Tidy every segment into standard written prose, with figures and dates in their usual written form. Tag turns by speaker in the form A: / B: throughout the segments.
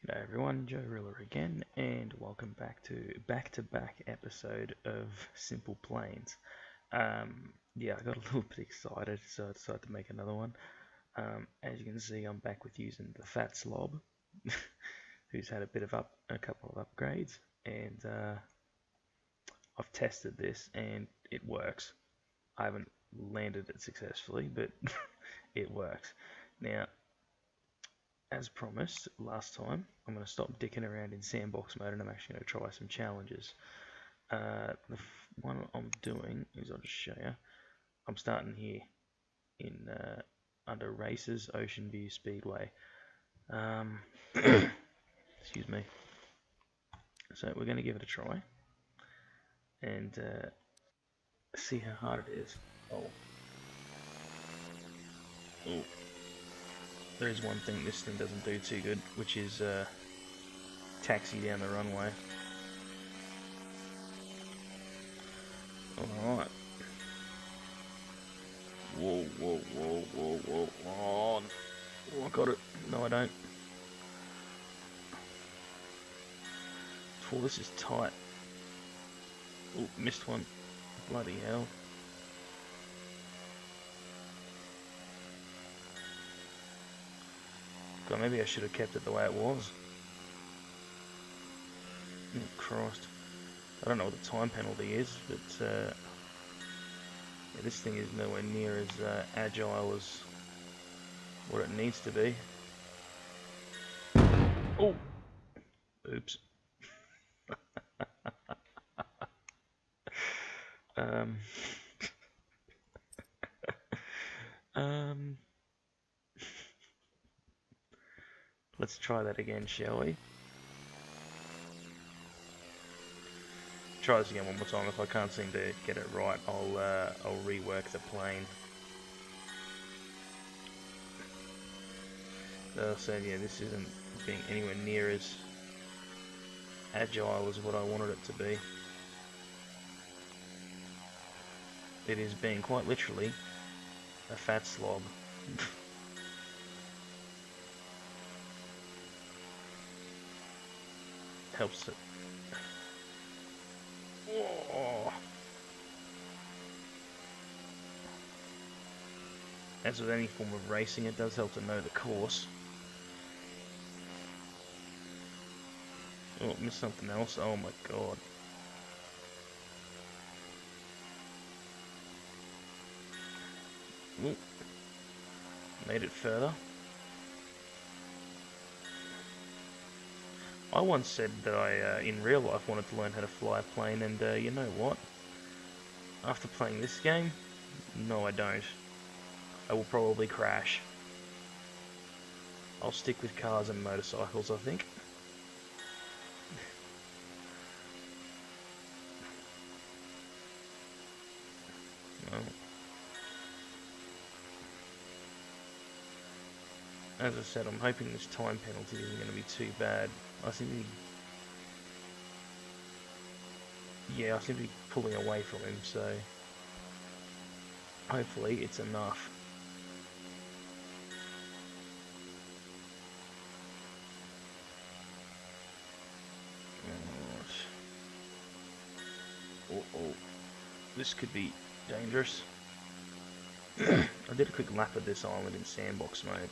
A: G'day everyone, JoeRilla again, and welcome back to back-to-back episode of Simple Planes. Yeah, I got a little bit excited, so I decided to make another one. As you can see, I'm back with using the Fat Slob, who's had a couple of upgrades, and I've tested this, and it works. I haven't landed it successfully, but it works. Now, as promised last time, I'm going to stop dicking around in sandbox mode and I'm actually going to try some challenges. The one I'm doing is, I'll just show you, I'm starting here in under Races, Ocean View Speedway. Excuse me. So we're going to give it a try and see how hard it is. Oh. Oh. There is one thing this thing doesn't do too good, which is taxi down the runway. Alright. Whoa, whoa, whoa, whoa, whoa. Oh, I got it. No, I don't. Oh, this is tight. Oh, missed one. Bloody hell. God, maybe I should have kept it the way it was. Oh, Christ. I don't know what the time penalty is, but yeah, this thing is nowhere near as agile as what it needs to be. Oh! Oops. um, um, let's try that again, shall we? Try this again one more time. If I can't seem to get it right, I'll rework the plane. So yeah, this isn't being anywhere near as agile as what I wanted it to be. It is being quite literally a fat slob. Helps it. Oh. As with any form of racing, it does help to know the course. Oh, missed something else. Oh my god. Ooh. Made it further. I once said that I, in real life, wanted to learn how to fly a plane, and you know what? After playing this game, no I don't. I will probably crash. I'll stick with cars and motorcycles, I think. Well, as I said, I'm hoping this time penalty isn't going to be too bad. I seem to be pulling away from him, so hopefully it's enough. Oh, this could be dangerous. I did a quick lap of this island in sandbox mode.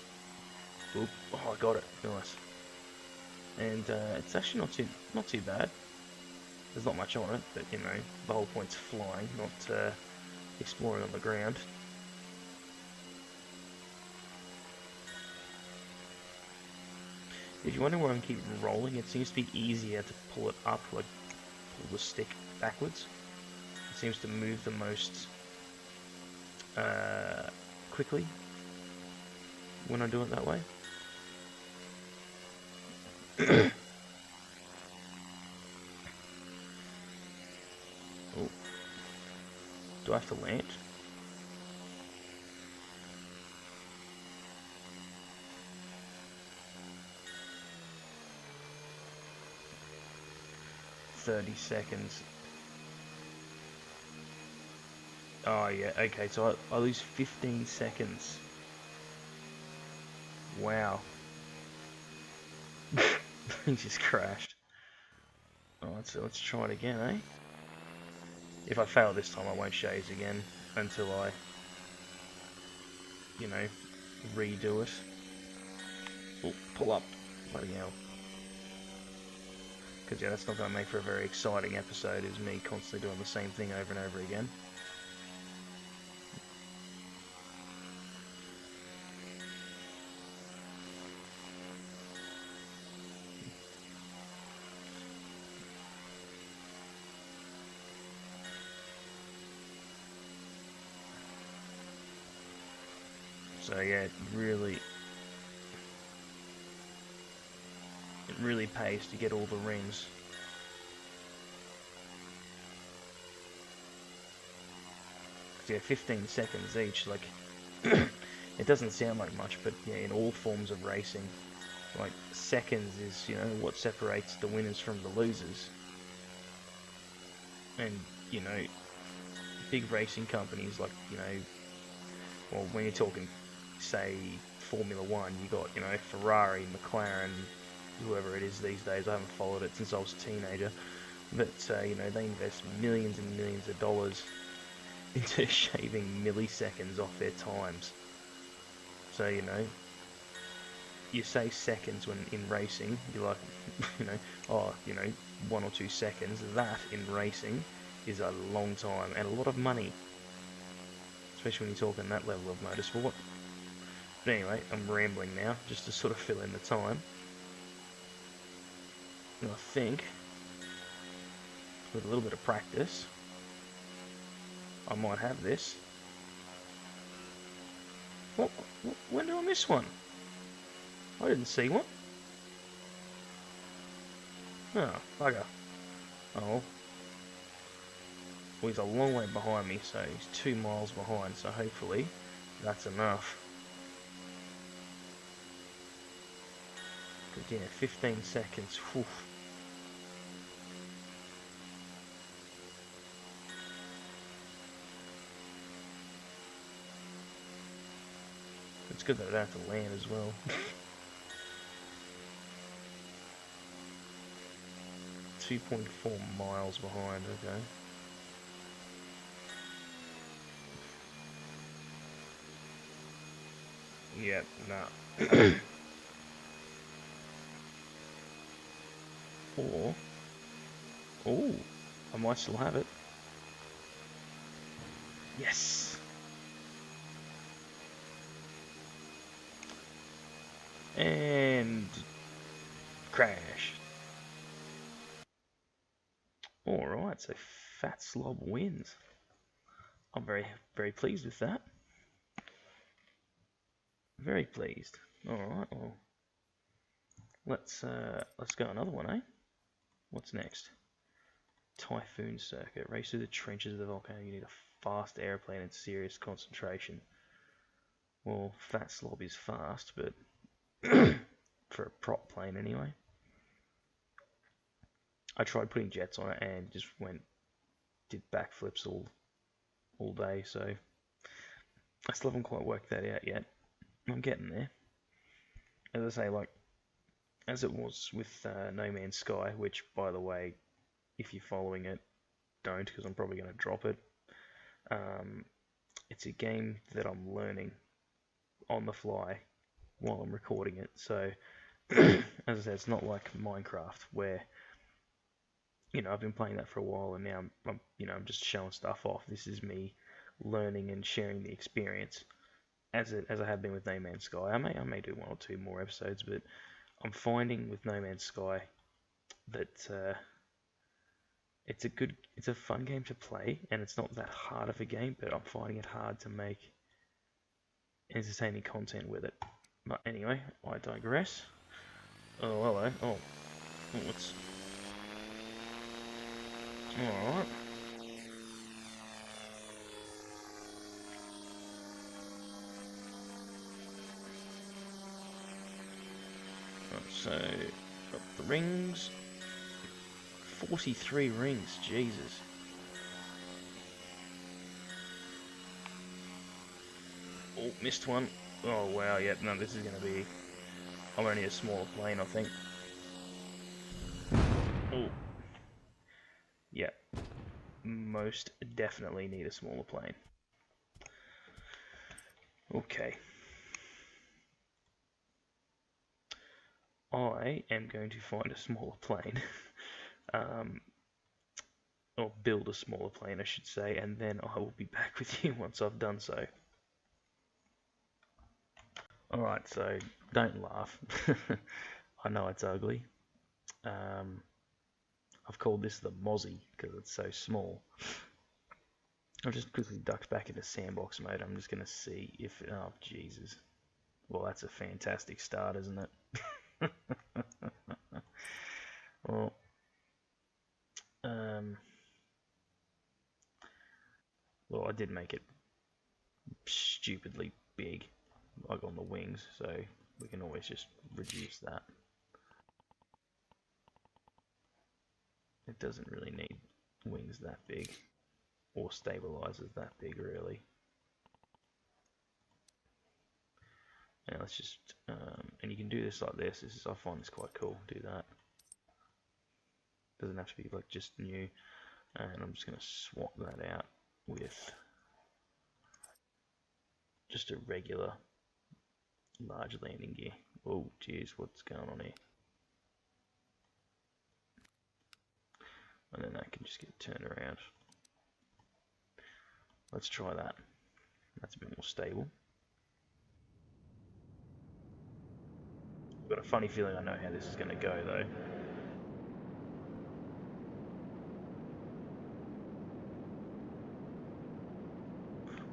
A: Oop, oh, I got it, nice. And it's actually not too bad. There's not much on it, but you know, the whole point's flying, not exploring on the ground. If you're wondering why I keep rolling, it seems to be easier to pull it up, like pull the stick backwards. It seems to move the most quickly when I do it that way. Oh. Do I have to land? $30. Oh yeah, okay, so I lose 15 seconds. Wow. He just crashed. Oh, let's try it again, eh? If I fail this time, I won't shades again until I, you know, redo it. Oh, pull up. Bloody hell. Because, yeah, that's not going to make for a very exciting episode, is me constantly doing the same thing over and over again. So, yeah, it really pays to get all the rings. Yeah, 15 seconds each, like, it doesn't sound like much, but yeah, in all forms of racing, like, seconds is, you know, what separates the winners from the losers. And, you know, big racing companies, like, you know, well, when you're talking, say, Formula One, you got, you know, Ferrari, McLaren, whoever it is these days. I haven't followed it since I was a teenager, but, you know, they invest millions and millions of dollars into shaving milliseconds off their times. So, you know, you say seconds when in racing, you're like, you know, oh, you know, 1 or 2 seconds. That in racing is a long time and a lot of money, especially when you're talking that level of motorsport. But anyway, I'm rambling now, just to sort of fill in the time. And I think, with a little bit of practice, I might have this. What? When did I miss one? I didn't see one. Oh, bugger. Oh. Well, he's a long way behind me, so he's 2 miles behind, so hopefully that's enough. But yeah, 15 seconds. Whew. It's good that I don't have to land as well. 2.4 miles behind, okay. Yep, nah. Or, oh, I might still have it. Yes! And crash. Alright, so Fat Slob wins. I'm very pleased with that. Very pleased. Alright, well, let's go another one, eh? What's next? Typhoon Circuit. Race through the trenches of the volcano. You need a fast airplane and serious concentration. Well, Fat Slob is fast, but for a prop plane anyway. I tried putting jets on it and just did backflips all day, so I still haven't quite worked that out yet. I'm getting there. As I say, like, as it was with No Man's Sky, which, by the way, if you're following it, don't, because I'm probably going to drop it. It's a game that I'm learning on the fly while I'm recording it, so as I said, it's not like Minecraft, where, you know, I've been playing that for a while, and now I'm just showing stuff off. This is me learning and sharing the experience, as I have been with No Man's Sky. I may do 1 or 2 more episodes, but I'm finding with No Man's Sky that it's a fun game to play, and it's not that hard of a game, but I'm finding it hard to make entertaining content with it. But anyway, I digress. Oh, hello. Oh, what's... Alright. So, got the rings. 43 rings, Jesus. Oh, missed one. Oh, wow, yeah, no, this is going to be... I'm only a smaller plane, I think. most definitely need a smaller plane. Okay. I am going to find a smaller plane. Or build a smaller plane, I should say, and then I will be back with you once I've done so. Alright, so don't laugh. I know it's ugly. I've called this the Mozzie because it's so small. I've just quickly ducked back into sandbox mode. I'm just going to see if... Oh, Jesus. Well, that's a fantastic start, isn't it? Well, well, I did make it stupidly big, like on the wings, so we can always just reduce that. It doesn't really need wings that big, or stabilizers that big, really. Now let's just, and you can do this like this. I find this quite cool. Do that. Doesn't have to be like just new. And I'm just going to swap that out with just a regular large landing gear. Oh, geez, what's going on here? And then that can just get turned around. Let's try that. That's a bit more stable. I've got a funny feeling I know how this is going to go, though.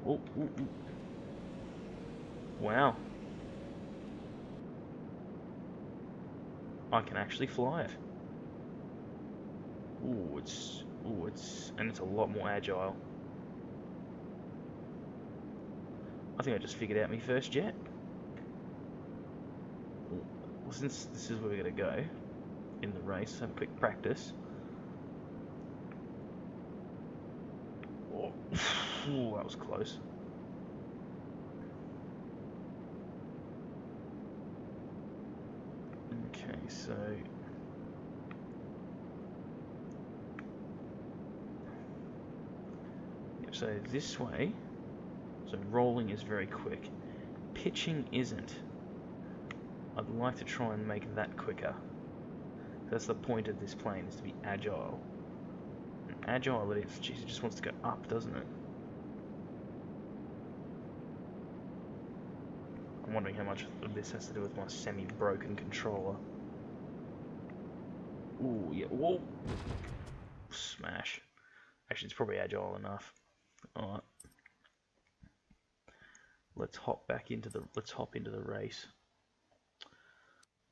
A: Oh, ooh, ooh. Wow. I can actually fly it. And it's a lot more agile. I think I just figured out my first jet. Well, since this is where we're going to go in the race, have a quick practice. Oh, ooh, that was close. Okay, so this way, so rolling is very quick. Pitching isn't. I'd like to try and make that quicker. That's the point of this plane, is to be agile. And agile it is. Jeez, it just wants to go up, doesn't it? I'm wondering how much of this has to do with my semi-broken controller. Ooh, yeah, whoa! Smash. Actually, it's probably agile enough. Alright. Let's hop into the race.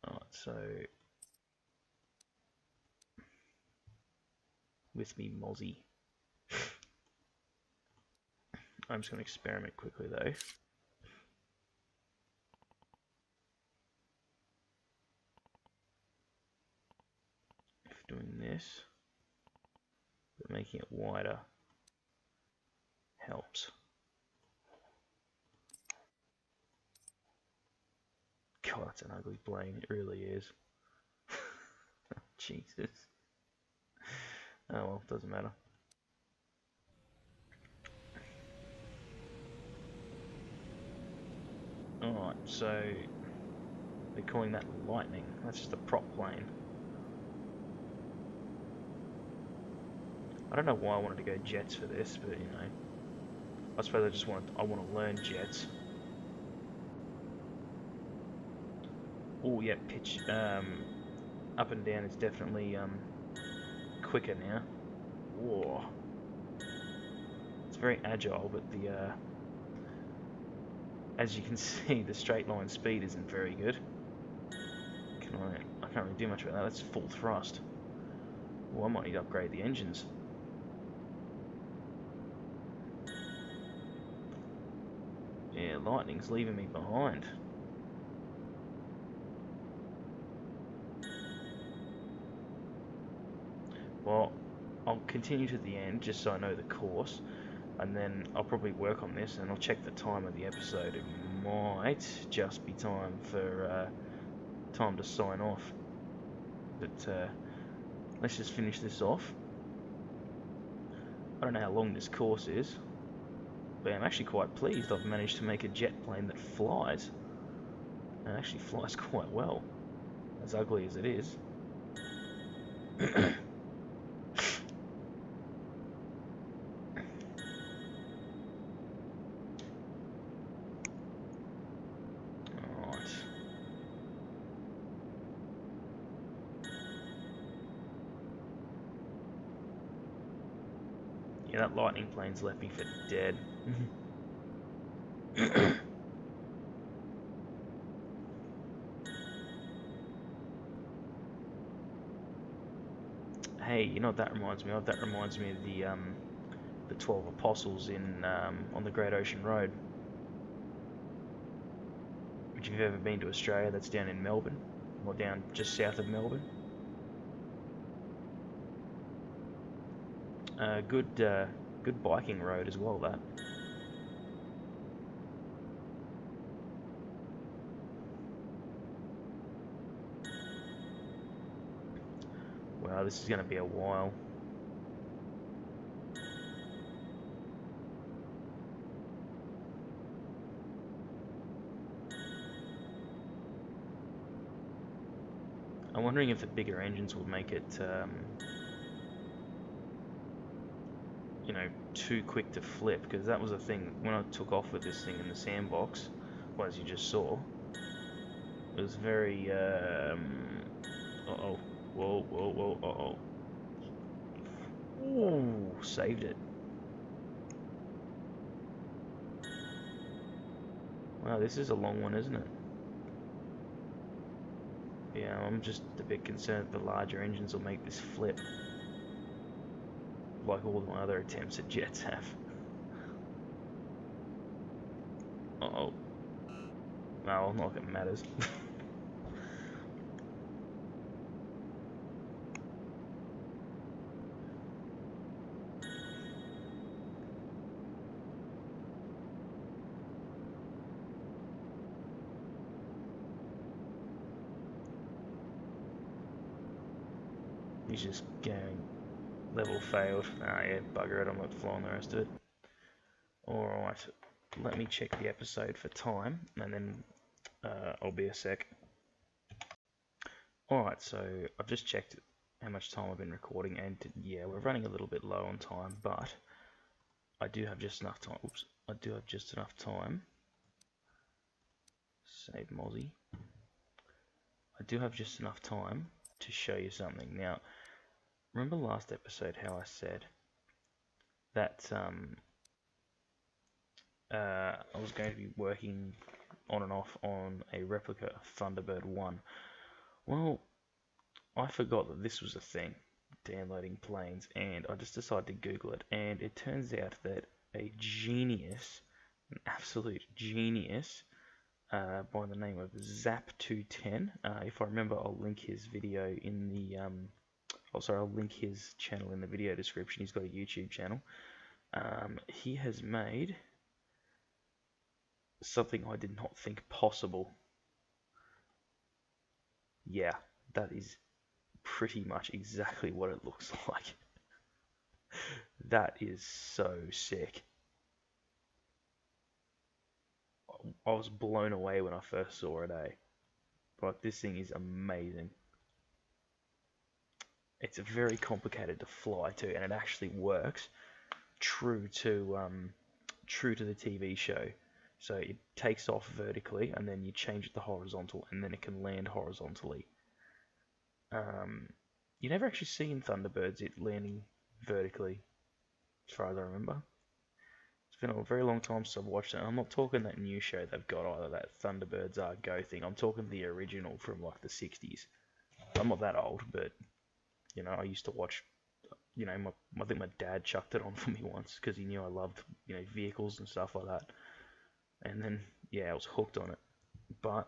A: Alright, so with me Mozzie. I'm just going to experiment quickly though. If doing this, but making it wider helps. God, that's an ugly plane. It really is. Jesus. Oh well, doesn't matter. Alright, so they're calling that lightning. That's just a prop plane. I don't know why I wanted to go jets for this, but you know, I suppose I want to learn jets. Oh yeah, pitch up and down is definitely quicker now. Whoa. It's very agile, but the as you can see, the straight line speed isn't very good. I can't really do much about that. That's full thrust. Well, I might need to upgrade the engines. Yeah, lightning's leaving me behind. Well, I'll continue to the end just so I know the course, and then I'll probably work on this and I'll check the time of the episode. It might just be time for time to sign off, but let's just finish this off. I don't know how long this course is, but I'm actually quite pleased I've managed to make a jet plane that flies. And actually flies quite well, as ugly as it is. Alright. Yeah, that lightning plane's left me for dead. Hey, you know what that reminds me of? That reminds me of the 12 Apostles in on the Great Ocean Road. If you've ever been to Australia, that's down in Melbourne, or down just south of Melbourne. Good biking road as well. That. Wow, this is going to be a while. I'm wondering if the bigger engines will make it, you know, too quick to flip, because that was a thing when I took off with this thing in the sandbox. Well, as you just saw, it was very, uh-oh, whoa, whoa, whoa, uh-oh. Ooh, saved it. Wow, this is a long one, isn't it? Yeah, I'm just a bit concerned that the larger engines will make this flip, like all my other attempts at jets have. Uh-oh. No, not like it matters. He's just going level failed. Ah, yeah, bugger it, I'm not flying the rest of it. Alright, let me check the episode for time, and then I'll be a sec. Alright, so I've just checked how much time I've been recording, and yeah, we're running a little bit low on time, but I do have just enough time. Oops, I do have just enough time. Save Mozzie. I do have just enough time to show you something. Now, remember last episode how I said that I was going to be working on and off on a replica of Thunderbird 1? Well, I forgot that this was a thing, downloading planes, and I just decided to Google it, and it turns out that a genius, an absolute genius, by the name of Zap210, if I remember, I'll link his video in the, I'll link his channel in the video description. He's got a YouTube channel. He has made something I did not think possible. Yeah, that is pretty much exactly what it looks like. That is so sick. I was blown away when I first saw it, eh? Like, this thing is amazing. It's very complicated to fly too, and it actually works true to the TV show. So it takes off vertically, and then you change it to horizontal, and then it can land horizontally. You never actually see in Thunderbirds it landing vertically, as far as I remember. It's been a very long time since I've watched it. I'm not talking that new show they've got either, that Thunderbirds Are Go thing. I'm talking the original from like the 60s. I'm not that old, but you know, I used to watch. You know, I think my dad chucked it on for me once because he knew I loved, you know, vehicles and stuff like that. And then yeah, I was hooked on it. But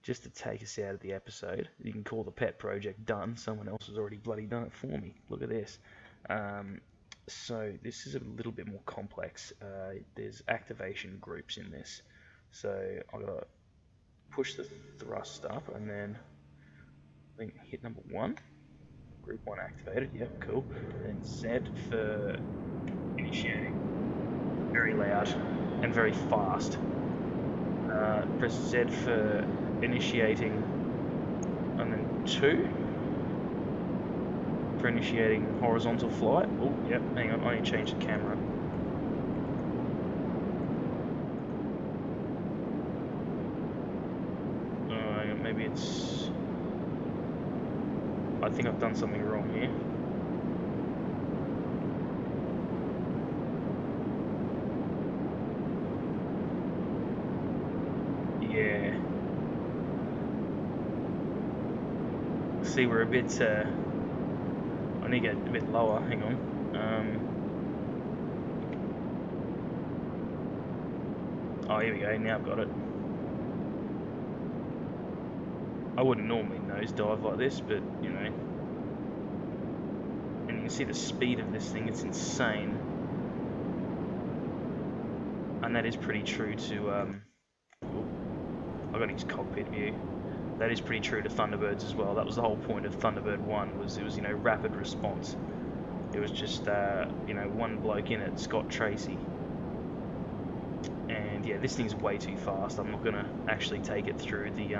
A: just to take us out of the episode, you can call the pet project done. Someone else has already bloody done it for me. Look at this. So this is a little bit more complex. There's activation groups in this. So I gotta push the thrust up and then I think hit number 1. Group 1 activated, yep, cool. And Z for initiating. Very loud and very fast. Press Z for initiating, and then 2 for initiating horizontal flight. Oh, yep, hang on, I need to change the camera. Hang on, maybe it's... I think I've done something wrong here. Yeah. See, we're a bit... I need to get a bit lower, hang on. Oh, here we go, now I've got it. I wouldn't normally nosedive like this, but, you know. And you can see the speed of this thing, it's insane. And that is pretty true to, I've got to use cockpit view. That is pretty true to Thunderbirds as well. That was the whole point of Thunderbird 1, was it was, you know, rapid response. It was just, you know, one bloke in it, Scott Tracy. And yeah, this thing's way too fast. I'm not gonna actually take it through the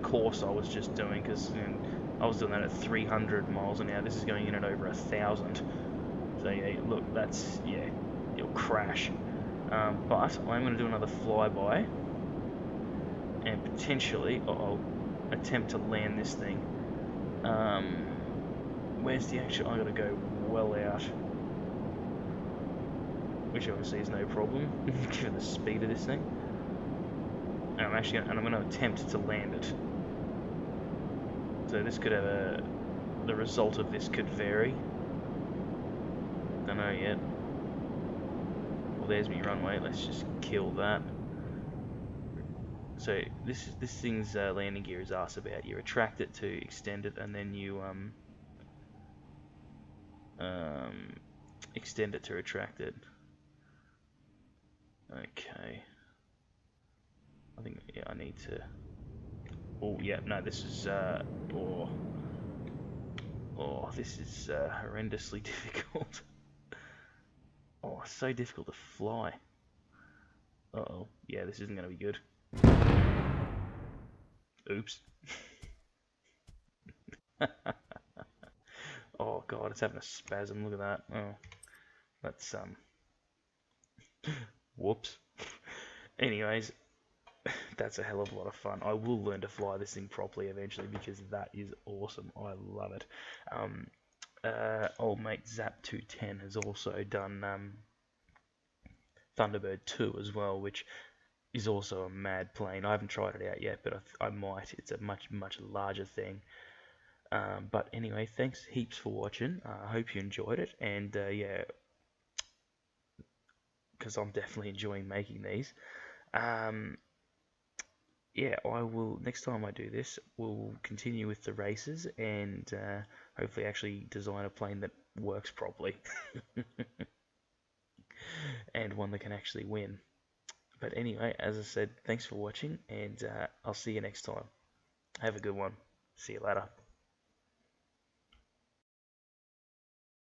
A: course I was just doing, because you know, I was doing that at 300 miles an hour. This is going in at over 1,000. So yeah, look, that's, yeah, it'll crash. But I'm going to do another flyby, and potentially I'll attempt to land this thing. Where's the actual? I'm going to go well out, which obviously is no problem given the speed of this thing. And I'm going to attempt to land it. So this could have the result of this could vary. Don't know yet. Well, there's my runway. Let's just kill that. So this thing's landing gear is asked about. You retract it to extend it, and then you extend it to retract it. Okay. I think, yeah, I need to. Oh yeah, no, this is this is horrendously difficult. Oh, it's so difficult to fly. Uh-oh. Yeah, this isn't going to be good. Oops. Oh god, it's having a spasm. Look at that. Oh, that's whoops. Anyways, that's a hell of a lot of fun. I will learn to fly this thing properly eventually, because that is awesome. I love it. Old mate Zap210 has also done Thunderbird 2 as well, which is also a mad plane. I haven't tried it out yet, but I might. It's a much larger thing. But anyway, thanks heaps for watching. I hope you enjoyed it, and yeah, because I'm definitely enjoying making these. Yeah, I will, next time I do this, we'll continue with the races, and hopefully actually design a plane that works properly. And one that can actually win. But anyway, as I said, thanks for watching, and I'll see you next time. Have a good one. See you later.